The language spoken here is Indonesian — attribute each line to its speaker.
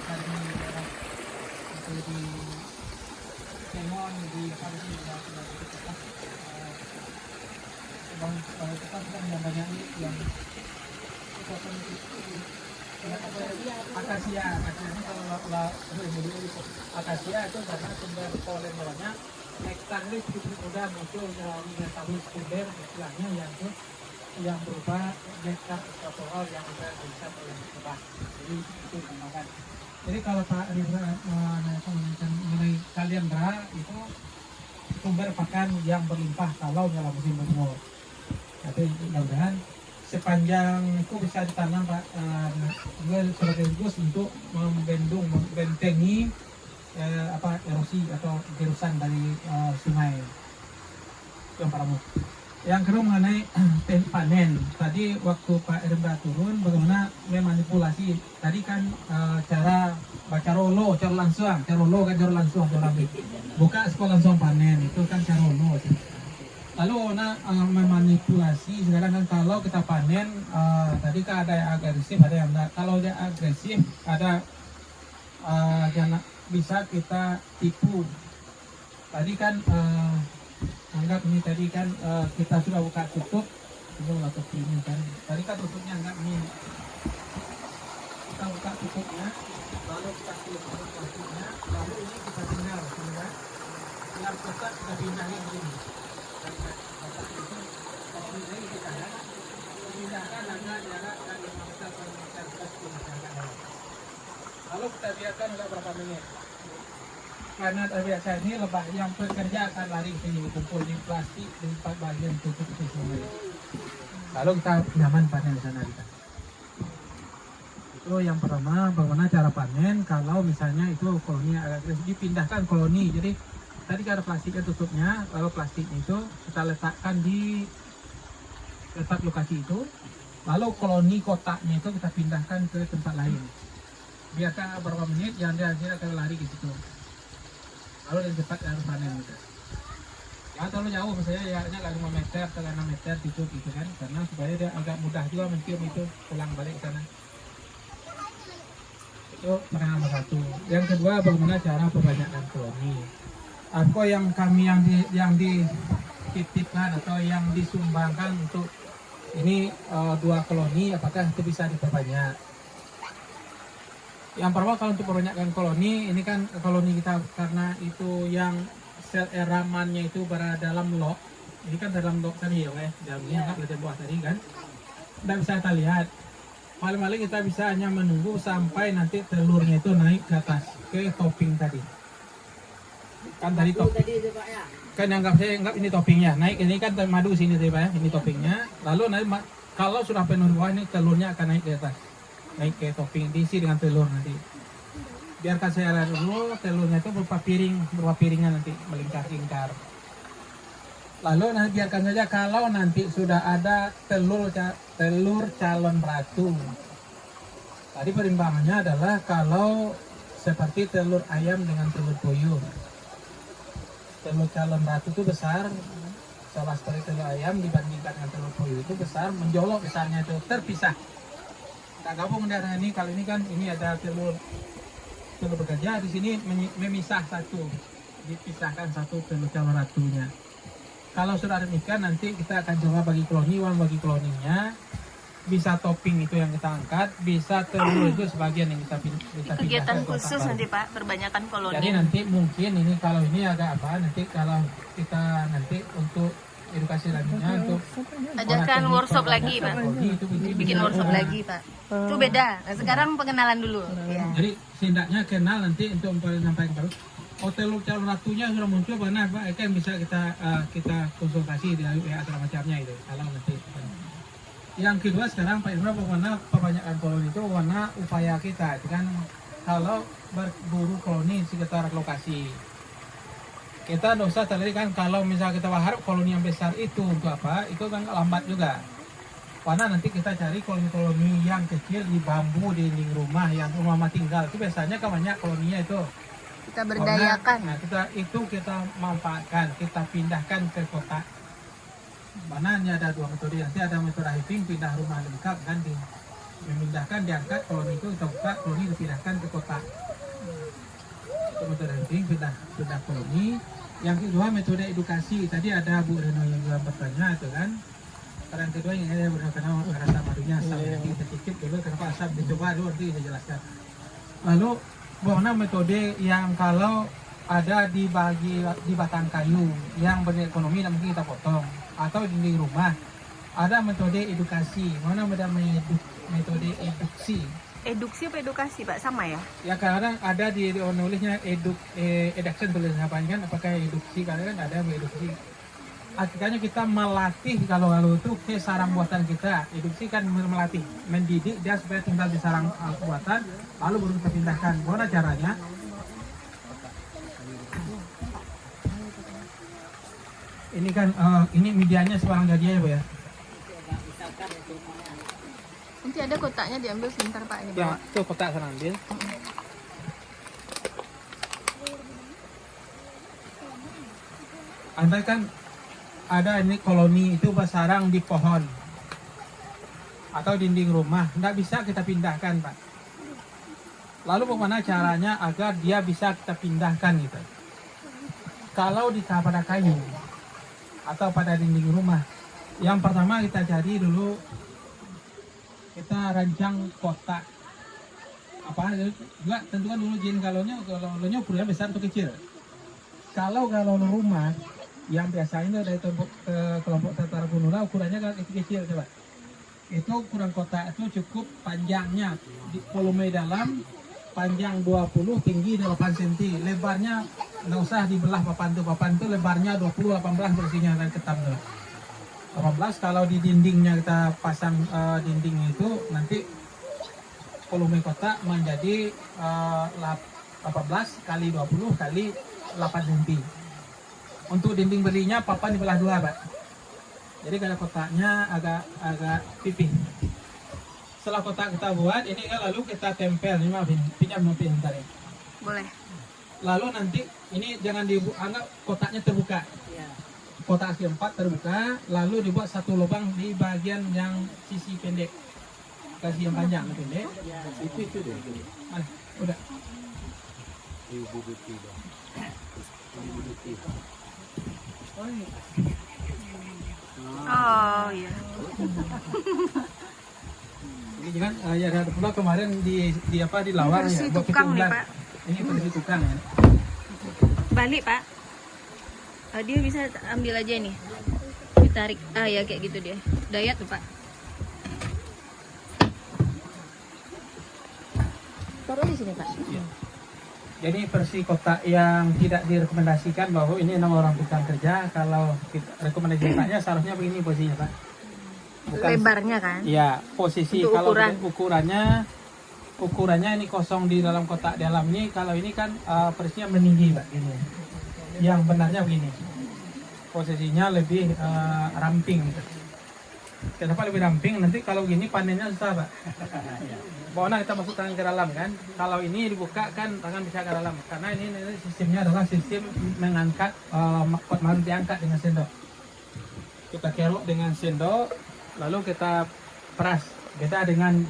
Speaker 1: misalkan di daerah itu di Sengon di apa sih ya sudah itu apa bang kita sudah banyak yang akasia ini kalau akasia itu karena sumber polen banyak nektar ini cukup mudah muncul dari metode sekunder istilahnya yang berupa nektar alkohol yang bisa oleh obat. Jadi itu dinamakan. Jadi kalau Pak Rifra mengenai kaliandra itu sumber pakan yang berlimpah kalau dalam musim berumur. Tapi mudah-mudahan sepanjang itu bisa ditanam Pak strategis untuk membentengi erosi atau gerusan dari sungai yang Paramu. Yang kedua mengenai panen. Tadi waktu Pak Rembra turun bagaimana memanipulasi. Tadi kan cara baca rolo, cara langsung buka sekolah langsung panen itu kan cara rolo. Lalu memanipulasi sekarang kan kalau kita panen tadi kan ada yang agresif ada yang enggak. Kalau dia agresif ada yang bisa kita tipu. Tadi kan anggap ini tadi kan kita sudah buka tutup ini atau ini kan tadi kan tutupnya anggap ini kita buka tutupnya lalu kita tutup tutupnya lalu ini kita tinggal yang kotak kita pindahin begini kotak itu kalau ini kita pindahkan agak jarak dari 5 meter ke 5 meter kita pindahkan lalu kita biarkan untuk berapa menit. Karena biasa ini lebah yang bekerja akan lari ke sini kumpul di plastik di bagian tutup itu semua. Lalu kita nyaman panen di sana kita. Itu yang pertama bagaimana cara panen kalau misalnya itu koloni agak dipindahkan koloni. Jadi tadi ada plastiknya tutupnya, lalu plastiknya itu kita letakkan di letak lokasi itu. Lalu koloni kotaknya itu kita pindahkan ke tempat lain. Biarkan beberapa menit, jangan dia akan lari ke situ. Lalu yang cepat harus panen gitu. Ya terlalu jauh misalnya jaraknya agak 5 meter ke 6 meter gitu kan karena supaya dia agak mudah juga mencium itu pulang balik ke sana. Itu pertanyaan nomor 1. Yang kedua bagaimana cara perbanyakan koloni. Apa yang kami yang dititipkan atau yang disumbangkan untuk ini 2 koloni apakah itu bisa diperbanyak? Yang pertama kalau untuk perbanyakkan koloni, ini kan koloni kita karena itu yang sel eramannya itu berada dalam log. Ini kan dalam log tadi ya, dalamnya nggak boleh buah tadi kan. Tidak bisa kita lihat. Paling-paling kita bisa hanya menunggu sampai nanti telurnya itu naik ke atas ke topping tadi. Kan tadi topping. Kan saya anggap ini toppingnya. Naik ini kan madu sini tadi Pak ya, ini toppingnya. Lalu nanti kalau sudah penuh buah ini telurnya akan naik ke atas. Naik ke topping diisi dengan telur nanti. Biarkan saya lihat dulu telurnya itu berupa piringan nanti melingkar-lingkar. Lalu nanti biarkan saja kalau nanti sudah ada telur calon ratu. Tadi perimbangannya adalah kalau seperti telur ayam dengan telur puyuh. Telur calon ratu itu besar, sama seperti telur ayam dibandingkan dengan telur puyuh itu besar, menjolok besarnya itu terpisah. Nah, gabung dengan ini kali ini kan ini ada telur bekerja di sini memisah satu, dipisahkan satu telur calon ratunya. Kalau sudah demikian nanti kita akan coba bagi koloni, uang bagi koloninya, bisa topping itu yang kita angkat, bisa telur itu sebagian yang kita pindahkan.
Speaker 2: Kegiatan khusus nanti Pak, perbanyakan koloni.
Speaker 1: Jadi nanti mungkin ini kalau ini agak apa nanti kalau kita nanti untuk edukasi lainnya untuk
Speaker 2: ajarkan workshop lagi Pak, bikin workshop lagi Pak. Itu beda. Nah, sekarang pengenalan dulu. Ya.
Speaker 1: Jadi setidaknya kenal nanti untuk menyampaikan baru. Hotel calon ratunya sudah muncul mana Pak? Kan bisa kita konsultasi di WA atau macamnya itu. Kalau nanti. Yang kedua sekarang Pak Indra bagaimana perbanyakan koloni itu bagaimana upaya kita itu kan kalau berburu koloni di sekitar lokasi. Kita tidak usah tadi kan kalau misalnya kita berharap koloni yang besar itu untuk apa? Itu kan lambat juga. Karena nanti kita cari koloni-koloni yang kecil di bambu di dinding rumah yang rumah tinggal itu biasanya kan banyak koloninya itu.
Speaker 2: Kita berdayakan.
Speaker 1: Nah, kita manfaatkan, kita pindahkan ke kota. Mana ini ada 2 metode, nanti ada metode hiving pindah rumah lengkap kan memindahkan, diangkat koloni itu kita buka, koloni dipindahkan ke kota. Itu metode hunting, pindah koloni. Yang kedua metode edukasi. Tadi ada Bu Reno yang juga bertanya itu kan. Yang kedua yang saya berkenal rasa madunya asam. Nanti kita cicip dulu kenapa asam, dicoba dulu nanti saya jelaskan. Lalu bagaimana metode yang kalau ada di batang kayu yang berekonomi dan mungkin kita potong, atau di dinding rumah ada metode edukasi. Mana ada metode eduksi.
Speaker 2: Eduksi apa edukasi Pak? Sama ya?
Speaker 1: Ya kadang ada di nulisnya education tulisan apa kan, apakah eduksi, kadang ada eduksi. Akhirnya kita melatih kalau itu ke sarang buatan kita. Eduksi kan melatih, mendidik dia supaya tinggal di sarang buatan, lalu baru kita pindahkan. Bagaimana caranya? Ini kan ini medianya seorang gajinya ya, Bu ya.
Speaker 2: Nanti ada kotaknya diambil sebentar Pak ini
Speaker 1: Ya,
Speaker 2: bawa.
Speaker 1: itu kotak saya ambil. Andai kan ada ini koloni itu bersarang di pohon atau dinding rumah, tidak bisa kita pindahkan Pak. Lalu bagaimana caranya agar dia bisa kita pindahkan gitu? Kalau pada kayu atau pada dinding rumah, yang pertama kita cari dulu, kita rancang kotak. Apa juga tentukan dulu jenis galonnya ukurannya besar atau kecil. Kalau galon rumah yang biasanya dari kelompok Tatar Punula ukurannya kecil coba. Itu ukuran kotak itu cukup panjangnya di volume dalam panjang 20, tinggi 8 cm, lebarnya nggak usah dibelah papan itu lebarnya 20, 18 bersihnya dan ketam tuh. 18 kalau di dindingnya kita pasang dinding itu nanti volume kotak menjadi 18 kali 20 kali 8 cm. Untuk dinding belinya papan dibelah dua Pak. Jadi kalau kotaknya agak pipih. Setelah kotak kita buat ini kan lalu kita tempel, ini maafin, pinjam bentar ya.
Speaker 2: Boleh.
Speaker 1: Lalu nanti ini jangan dianggap kotaknya terbuka. Kotak asli 4 terbuka, lalu dibuat satu lubang di bagian yang sisi pendek, kasih yang panjang pendek. Itu deh. Mana? Udah.
Speaker 2: Oh iya.
Speaker 1: Ini kan ya ada pula kemarin di apa di lawar
Speaker 2: Versi
Speaker 1: ya. Buat
Speaker 2: tukang nih,
Speaker 1: kita
Speaker 2: Pak.
Speaker 1: Ini versi tukang ya.
Speaker 2: Balik Pak. Dia bisa ambil aja nih. Ditarik. Ya kayak gitu dia. Dayat tuh Pak. Taruh di sini Pak.
Speaker 1: Ya. Jadi versi kotak yang tidak direkomendasikan bahwa ini memang orang tukang kerja. Kalau rekomendasi kotaknya seharusnya begini posisinya Pak. Bukan,
Speaker 2: lebarnya kan?
Speaker 1: Ya, posisi
Speaker 2: untuk
Speaker 1: kalau
Speaker 2: ukuran.
Speaker 1: ukurannya ini kosong di dalam kotak dalam ini. Kalau ini kan versinya meninggi Pak ini. Yang benarnya begini. Posisinya lebih ramping. Kenapa lebih ramping? Nanti kalau gini panennya susah Pak. Bagaimana kita masuk tangan ke dalam kan? Kalau ini dibuka kan tangan bisa ke dalam. Karena ini sistemnya adalah sistem mengangkat pot malam diangkat dengan sendok. Kita kerok dengan sendok, lalu kita peras. Kita dengan